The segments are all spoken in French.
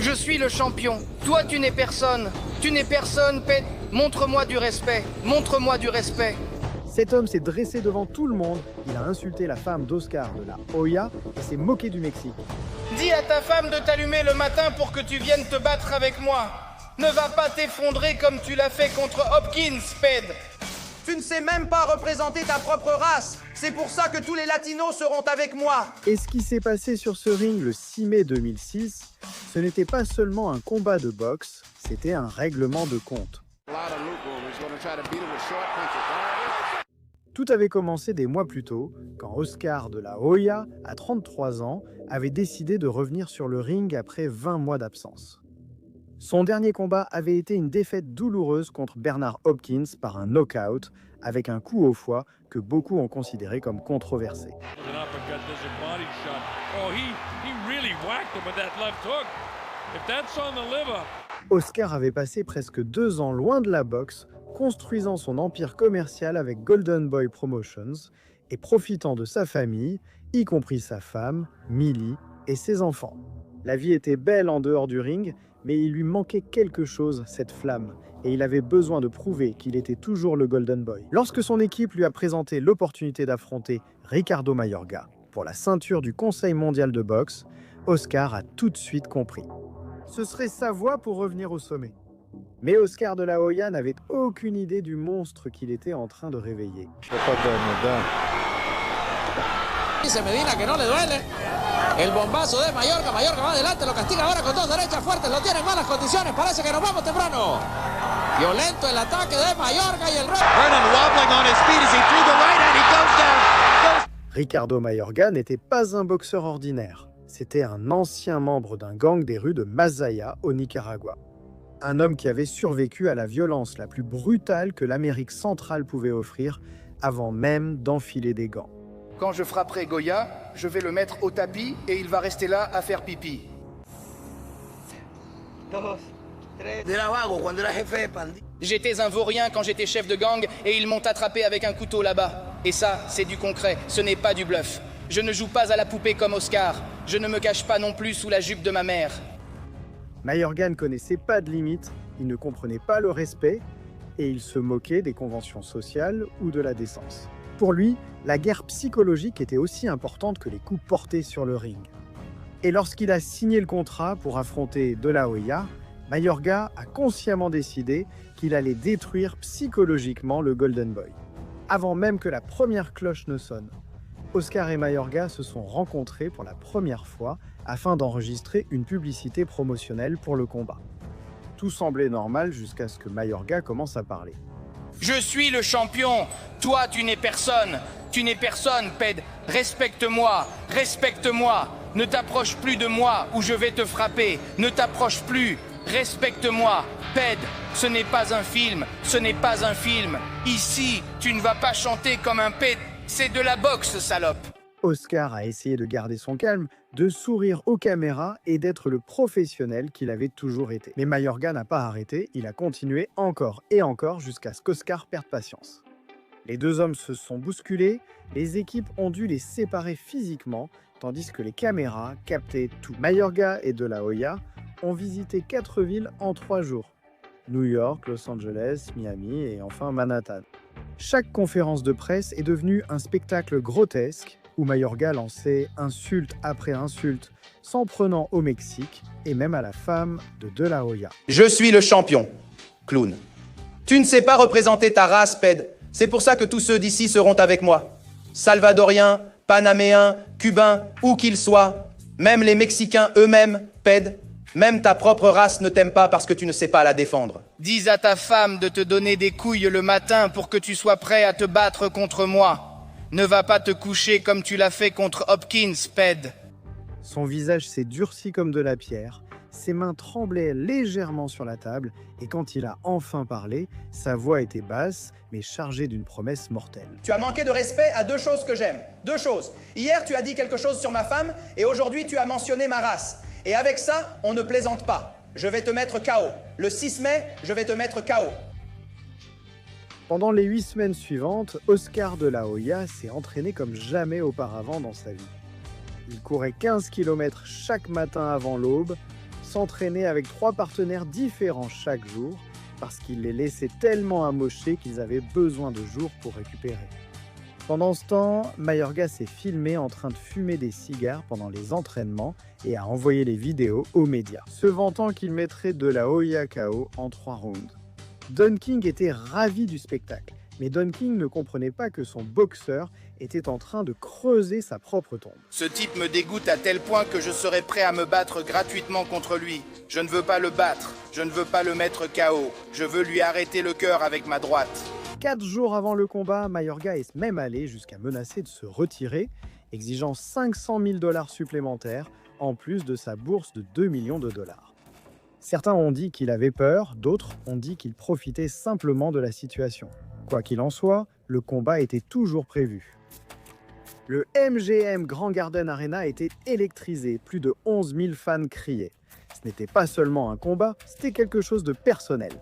Je suis le champion. Toi, tu n'es personne. Tu n'es personne, Ped. Montre-moi du respect. Montre-moi du respect. Cet homme s'est dressé devant tout le monde, il a insulté la femme d'Oscar de la Hoya et s'est moqué du Mexique. Dis à ta femme de t'allumer le matin pour que tu viennes te battre avec moi. Ne va pas t'effondrer comme tu l'as fait contre Hopkins, Ped. Tu ne sais même pas représenter ta propre race. C'est pour ça que tous les latinos seront avec moi. Et ce qui s'est passé sur ce ring le 6 mai 2006, ce n'était pas seulement un combat de boxe, c'était un règlement de compte. Tout avait commencé des mois plus tôt, quand Oscar de la Hoya, à 33 ans, avait décidé de revenir sur le ring après 20 mois d'absence. Son dernier combat avait été une défaite douloureuse contre Bernard Hopkins par un knockout, avec un coup au foie que beaucoup ont considéré comme controversé. Oscar avait passé presque 2 ans loin de la boxe, construisant son empire commercial avec Golden Boy Promotions et profitant de sa famille, y compris sa femme, Millie, et ses enfants. La vie était belle en dehors du ring, mais il lui manquait quelque chose, cette flamme, et il avait besoin de prouver qu'il était toujours le Golden Boy. Lorsque son équipe lui a présenté l'opportunité d'affronter Ricardo Mayorga pour la ceinture du Conseil mondial de boxe, Oscar a tout de suite compris. Ce serait sa voie pour revenir au sommet. Mais Oscar de la Hoya n'avait aucune idée du monstre qu'il était en train de réveiller. Dice Medina que no le duele. El bombazo de Mayorga. Mayorga va adelante, lo castiga ahora con dos derechas fuertes. Lo tiene en malas condiciones. Parece que nos vamos temprano. Violento el ataque de Mayorga y el Vernon wobbling on his feet as he threw the right hand. He goes down. Ricardo Mayorga n'était pas un boxeur ordinaire. C'était un ancien membre d'un gang des rues de Masaya, au Nicaragua. Un homme qui avait survécu à la violence la plus brutale que l'Amérique centrale pouvait offrir avant même d'enfiler des gants. Quand je frapperai Goya, je vais le mettre au tapis et il va rester là à faire pipi. J'étais un vaurien quand j'étais chef de gang et ils m'ont attrapé avec un couteau là-bas. Et ça, c'est du concret, ce n'est pas du bluff. Je ne joue pas à la poupée comme Oscar. Je ne me cache pas non plus sous la jupe de ma mère. Mayorga ne connaissait pas de limites, il ne comprenait pas le respect et il se moquait des conventions sociales ou de la décence. Pour lui, la guerre psychologique était aussi importante que les coups portés sur le ring. Et lorsqu'il a signé le contrat pour affronter De La Hoya, Mayorga a consciemment décidé qu'il allait détruire psychologiquement le Golden Boy. Avant même que la première cloche ne sonne, Oscar et Mayorga se sont rencontrés pour la première fois afin d'enregistrer une publicité promotionnelle pour le combat. Tout semblait normal jusqu'à ce que Mayorga commence à parler. Je suis le champion. Toi, tu n'es personne. Tu n'es personne, Ped. Respecte-moi. Respecte-moi. Ne t'approche plus de moi ou je vais te frapper. Ne t'approche plus. Respecte-moi. Ped, ce n'est pas un film. Ce n'est pas un film. Ici, tu ne vas pas chanter comme un Ped. C'est de la boxe, salope. Oscar a essayé de garder son calme, de sourire aux caméras et d'être le professionnel qu'il avait toujours été. Mais Mayorga n'a pas arrêté, il a continué encore et encore jusqu'à ce qu'Oscar perde patience. Les deux hommes se sont bousculés, les équipes ont dû les séparer physiquement, tandis que les caméras captaient tout. Mayorga et De La Hoya ont visité 4 villes en 3 jours. New York, Los Angeles, Miami et enfin Manhattan. Chaque conférence de presse est devenue un spectacle grotesque où Mayorga lançait insulte après insulte, s'en prenant au Mexique et même à la femme de La Hoya. Je suis le champion, clown. Tu ne sais pas représenter ta race, Ped. C'est pour ça que tous ceux d'ici seront avec moi. Salvadoriens, Panaméens, Cubains, où qu'ils soient, même les Mexicains eux-mêmes, Ped, même ta propre race ne t'aime pas parce que tu ne sais pas la défendre. Dis à ta femme de te donner des couilles le matin pour que tu sois prêt à te battre contre moi. Ne va pas te coucher comme tu l'as fait contre Hopkins, Ped. Son visage s'est durci comme de la pierre, ses mains tremblaient légèrement sur la table et quand il a enfin parlé, sa voix était basse mais chargée d'une promesse mortelle. Tu as manqué de respect à 2 choses que j'aime. 2 choses. Hier, tu as dit quelque chose sur ma femme et aujourd'hui, tu as mentionné ma race. Et avec ça, on ne plaisante pas. Je vais te mettre KO. Le 6 mai, je vais te mettre KO. Pendant les 8 semaines suivantes, Oscar de la Hoya s'est entraîné comme jamais auparavant dans sa vie. Il courait 15 km chaque matin avant l'aube, s'entraîner avec 3 partenaires différents chaque jour parce qu'il les laissait tellement amochés qu'ils avaient besoin de jours pour récupérer. Pendant ce temps, Mayorga s'est filmé en train de fumer des cigares pendant les entraînements et a envoyé les vidéos aux médias, se vantant qu'il mettrait de la Hoya KO en 3 rounds. Don King était ravi du spectacle, mais Don King ne comprenait pas que son boxeur était en train de creuser sa propre tombe. Ce type me dégoûte à tel point que je serais prêt à me battre gratuitement contre lui. Je ne veux pas le battre, je ne veux pas le mettre KO. Je veux lui arrêter le cœur avec ma droite. 4 jours avant le combat, Mayorga est même allé jusqu'à menacer de se retirer, exigeant 500 000 $ supplémentaires, en plus de sa bourse de 2 millions de dollars. Certains ont dit qu'il avait peur, d'autres ont dit qu'il profitait simplement de la situation. Quoi qu'il en soit, le combat était toujours prévu. Le MGM Grand Garden Arena était électrisé, plus de 11 000 fans criaient. Ce n'était pas seulement un combat, c'était quelque chose de personnel.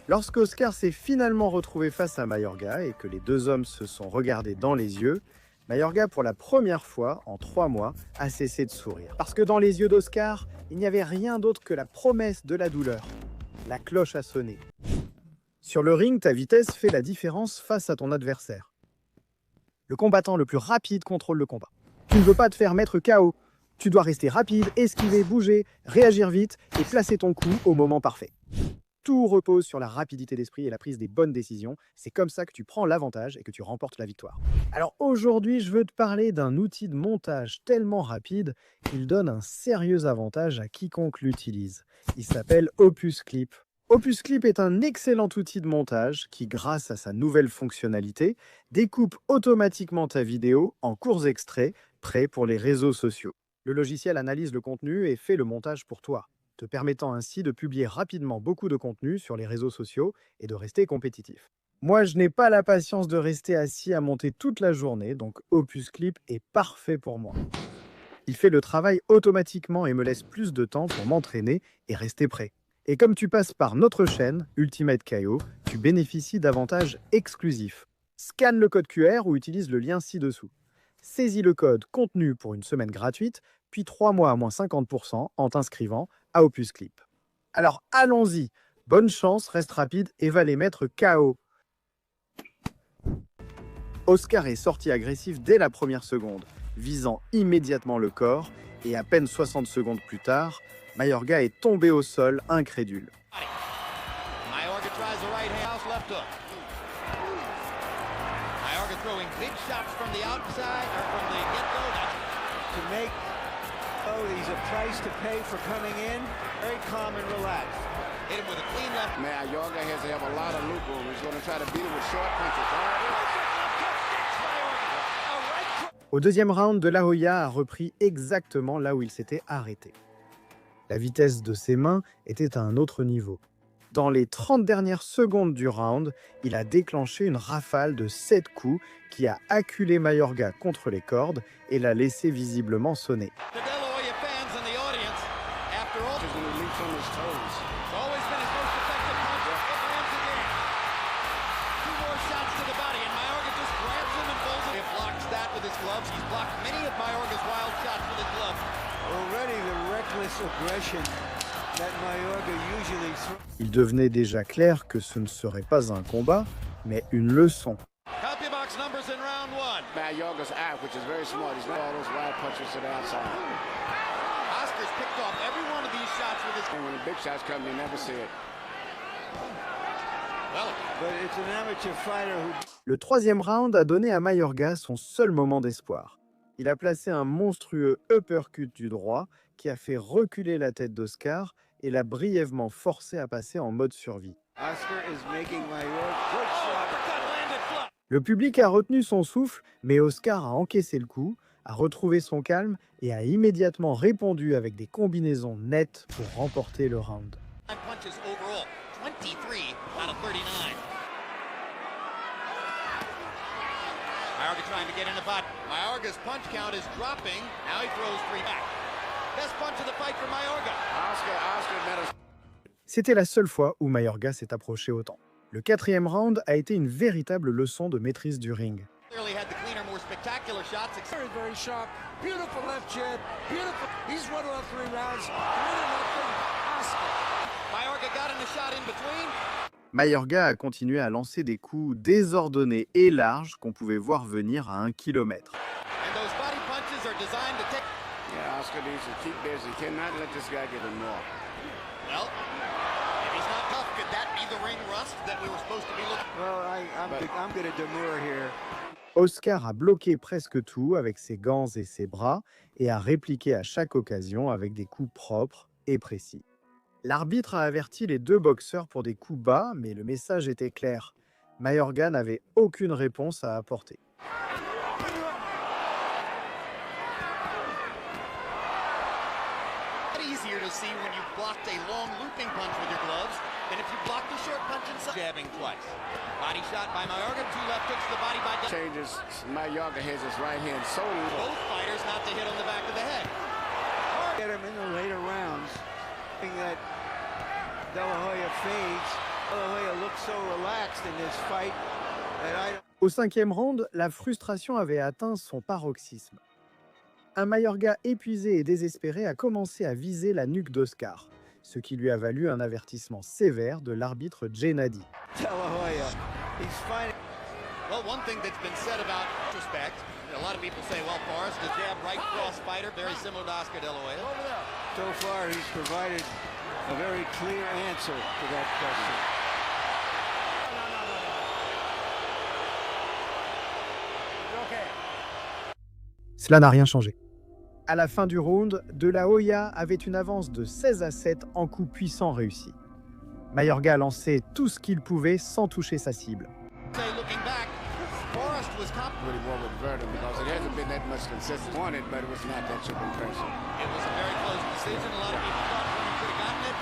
Lorsqu'Oscar s'est finalement retrouvé face à Mayorga et que les deux hommes se sont regardés dans les yeux, Mayorga, pour la première fois en 3 mois, a cessé de sourire. Parce que dans les yeux d'Oscar, il n'y avait rien d'autre que la promesse de la douleur. La cloche a sonné. Sur le ring, ta vitesse fait la différence face à ton adversaire. Le combattant le plus rapide contrôle le combat. Tu ne veux pas te faire mettre KO. Tu dois rester rapide, esquiver, bouger, réagir vite et placer ton coup au moment parfait. Tout repose sur la rapidité d'esprit et la prise des bonnes décisions. C'est comme ça que tu prends l'avantage et que tu remportes la victoire. Alors aujourd'hui, je veux te parler d'un outil de montage tellement rapide qu'il donne un sérieux avantage à quiconque l'utilise. Il s'appelle Opus Clip. Opus Clip est un excellent outil de montage qui, grâce à sa nouvelle fonctionnalité, découpe automatiquement ta vidéo en courts extraits prêts pour les réseaux sociaux. Le logiciel analyse le contenu et fait le montage pour toi, te permettant ainsi de publier rapidement beaucoup de contenu sur les réseaux sociaux et de rester compétitif. Moi, je n'ai pas la patience de rester assis à monter toute la journée, donc Opus Clip est parfait pour moi. Il fait le travail automatiquement et me laisse plus de temps pour m'entraîner et rester prêt. Et comme tu passes par notre chaîne, Ultimate KO, tu bénéficies d'avantages exclusifs. Scanne le code QR ou utilise le lien ci-dessous. Saisis le code contenu pour une semaine gratuite, puis 3 mois à moins 50% en t'inscrivant à Opus Clip. Alors allons-y, bonne chance, reste rapide et va les mettre KO. Oscar est sorti agressif dès la première seconde, visant immédiatement le corps, et à peine 60 secondes plus tard, Mayorga est tombé au sol, incrédule. Mayorga tries the right hand left hook. Mayorga throwing big shots from the outside or from the get-go. To make he's a price to pay for coming in. Very calm and relaxed. Hit him with a clean left. Mayorga has to have a lot of loop room. He's going to try to beat it with short punches. Au deuxième round, De La Hoya a repris exactement là où il s'était arrêté. La vitesse de ses mains était à un autre niveau. Dans les 30 dernières secondes du round, il a déclenché une rafale de 7 coups qui a acculé Mayorga contre les cordes et l'a laissé visiblement sonner. Il devenait déjà clair que ce ne serait pas un combat, mais une leçon. Mayorga's out, which is very smart. He's not all those wild punches to the outside. Oscar's picked off every one of these shots with his... And when the big shots come, you never see it. But it's an amateur fighter who... Le troisième round a donné à Mayorga son seul moment d'espoir. Il a placé un monstrueux uppercut du droit qui a fait reculer la tête d'Oscar et l'a brièvement forcé à passer en mode survie. Oscar is making Mayorga good shot. Le public a retenu son souffle, mais Oscar a encaissé le coup, a retrouvé son calme et a immédiatement répondu avec des combinaisons nettes pour remporter le round. punches overall, 23 out of 39. Mayorga trying to get in the bot. Mayorga's punch count is dropping. Now he throws 3 back. Best punch of the fight for Mayorga. Oscar met us. C'était la seule fois où Mayorga s'est approché autant. Le quatrième round a été une véritable leçon de maîtrise du ring. Clearly had the cleaner, more spectacular shots. Very, very sharp. Beautiful left jab. Beautiful. He's won all 3 rounds. 3-0. Mayorga a continué à lancer des coups désordonnés et larges qu'on pouvait voir venir à 1 kilomètre. Yeah, Oscar needs to keep busy. Cannot let this guy get him more. Well, if he's not tough, could that be the ring rust that we were supposed to be looking for? Well, I'm going to demur here. Oscar a bloqué presque tout avec ses gants et ses bras et a répliqué à chaque occasion avec des coups propres et précis. L'arbitre a averti les deux boxeurs pour des coups bas, mais le message était clair. Mayorga n'avait aucune réponse à apporter. Easier to see when you blocked a long looping punch with your gloves than if you blocked a short punch and jabbing twice. Body shot by Mayorga, 2 left hooks to the body by Changes. Mayorga has his right hand so low. both fighters not to hit on the back of the head. Get him in the later rounds. Thing that De La Hoya fades. De La Hoya looks so relaxed in this fight that I don't... Au 5e round, la frustration avait atteint son paroxysme. Un Mayorga épuisé et désespéré a commencé à viser la nuque d'Oscar, ce qui lui a valu un avertissement sévère de l'arbitre Gennady. De La Hoya, he's fighting. Well, one thing that's been said about respect, a lot of people say, well, Forrest, the jab right cross fighter, very similar to Oscar De La Hoya. So far, he's provided a very clear answer to that question. Cela n'a rien changé. À la fin du round, De La Hoya avait une avance de 16-7 en coups puissants réussis. Mayorga lançait tout ce qu'il pouvait sans toucher sa cible. Say, looking back, Forrest was Really more with Verdun because it hasn't been that much consistency. Wanted, but it was not that super impressive. It was a very close decision. A lot of people thought he could have gotten it.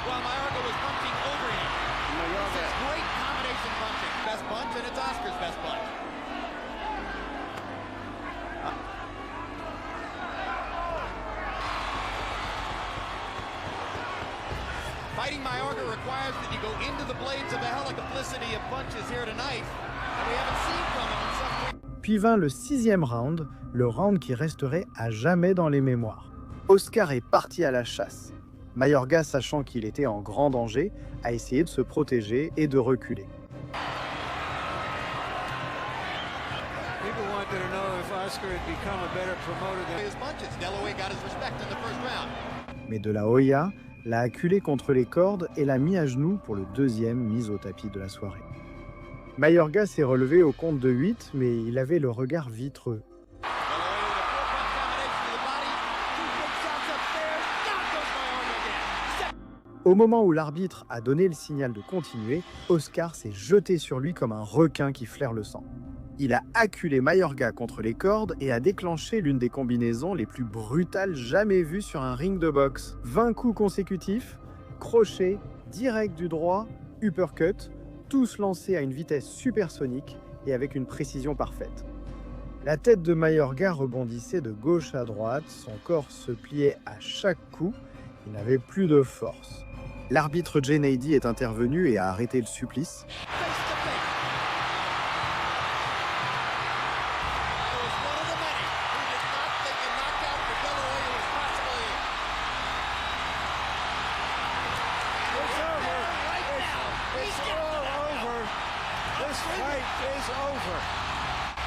While Mayorga was punching over him. Mayorga, It's great combination punching. Best punch, and it's Oscar's best punch. Fighting Mayorga requires that you go into the blades of a helicoplicity of punches here tonight. And we haven't seen from him in some... Puis vint le 6e round, le round qui resterait à jamais dans les mémoires. Oscar est parti à la chasse. Mayorga, sachant qu'il était en grand danger, a essayé de se protéger et de reculer. People wanted to know if Oscar had become a better promoter than... his punches. De La Hoya got his respect in the first round. Mais De La Hoya l'a acculé contre les cordes et l'a mis à genoux pour le 2e mise au tapis de la soirée. Mayorga s'est relevé au compte de 8, mais il avait le regard vitreux. De La Hoya with a four-punch combination to the body. 2 big shots upstairs. Down goes Mayorga again. Au moment où l'arbitre a donné le signal de continuer, Oscar s'est jeté sur lui comme un requin qui flaire le sang. Il a acculé Mayorga contre les cordes et a déclenché l'une des combinaisons les plus brutales jamais vues sur un ring de boxe. 20 coups consécutifs, crochet, direct du droit, uppercut, tous lancés à une vitesse supersonique et avec une précision parfaite. La tête de Mayorga rebondissait de gauche à droite, son corps se pliait à chaque coup, il n'avait plus de force. L'arbitre Gennady est intervenu et a arrêté le supplice.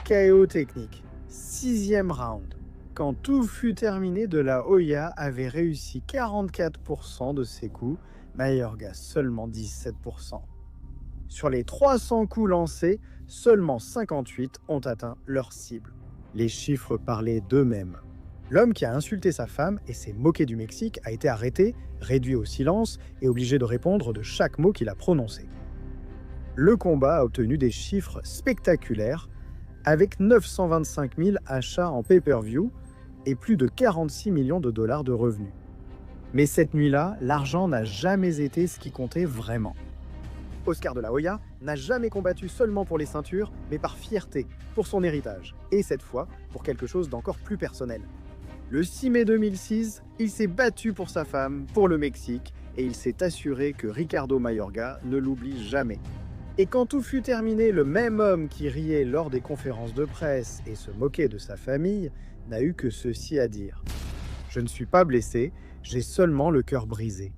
KO technique. 6e round. Quand tout fut terminé, De La Hoya avait réussi 44% de ses coups, Mayorga seulement 17%. Sur les 300 coups lancés, seulement 58 ont atteint leur cible. Les chiffres parlaient d'eux-mêmes. L'homme qui a insulté sa femme et s'est moqué du Mexique a été arrêté, réduit au silence et obligé de répondre de chaque mot qu'il a prononcé. Le combat a obtenu des chiffres spectaculaires, avec 925 000 achats en pay-per-view et plus de 46 millions de dollars de revenus. Mais cette nuit-là, l'argent n'a jamais été ce qui comptait vraiment. Oscar De La Hoya n'a jamais combattu seulement pour les ceintures, mais par fierté, pour son héritage, et cette fois, pour quelque chose d'encore plus personnel. Le 6 mai 2006, il s'est battu pour sa femme, pour le Mexique, et il s'est assuré que Ricardo Mayorga ne l'oublie jamais. Et quand tout fut terminé, le même homme qui riait lors des conférences de presse et se moquait de sa famille n'a eu que ceci à dire. « Je ne suis pas blessé, j'ai seulement le cœur brisé.